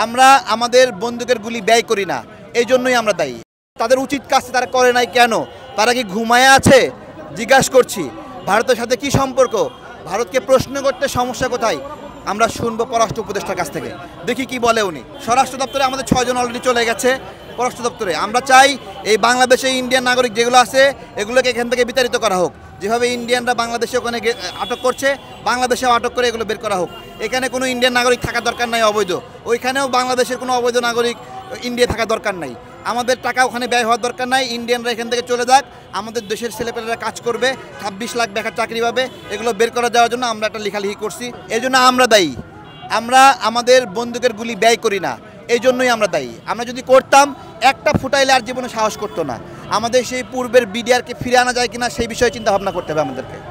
আমরা আমাদের বন্দুকের গুলি ব্যয় করি না, এই জন্যই আমরা দায়ী। তাদের উচিত কাজ তারা করে নাই কেন? তারা কি ঘুমায় আছে? জিজ্ঞাসা করছি ভারতের সাথে কি সম্পর্ক, ভারতকে প্রশ্ন করতে সমস্যা কোথায়? আমরা শুনবো পররাষ্ট্র উপদেষ্টার কাছ থেকে, দেখি কি বলে উনি। স্বরাষ্ট্র দপ্তরে আমাদের 6 জন অলরেডি চলে গেছে পররাষ্ট্র দপ্তরে। আমরা চাই এই বাংলাদেশে ইন্ডিয়ান নাগরিক যেগুলো আছে এগুলোকে এখান থেকে বিতাড়িত করা হোক। যেভাবে ইন্ডিয়ানরা বাংলাদেশে ওখানে আটক করছে, বাংলাদেশেও আটক করে এগুলো বের করা হোক। এখানে কোনো ইন্ডিয়ান নাগরিক থাকার দরকার নাই অবৈধ, ওইখানেও বাংলাদেশের কোনো অবৈধ নাগরিক ইন্ডিয়া থাকার দরকার নাই। আমাদের টাকা ওখানে ব্যয় হওয়ার দরকার নাই, ইন্ডিয়ানরা এখান থেকে চলে যাক, আমাদের দেশের ছেলেপেলেরা কাজ করবে, 26 লাখ বেকার চাকরি পাবে। এগুলো বের করে যাওয়ার জন্য আমরা একটা লেখালেখি করছি, এই জন্য আমরা দায়ী। আমরা আমাদের বন্দুকের গুলি ব্যয় করি না, এই জন্যই আমরা দায়ী। আমরা যদি করতাম একটা ফুটাইলে আর জীবনে সাহস করতো না। আমাদের সেই পূর্বের বিডিআরকে ফিরে আনা যায় কিনা সেই বিষয়ে চিন্তা ভাবনা করতে হবে আমাদেরকে।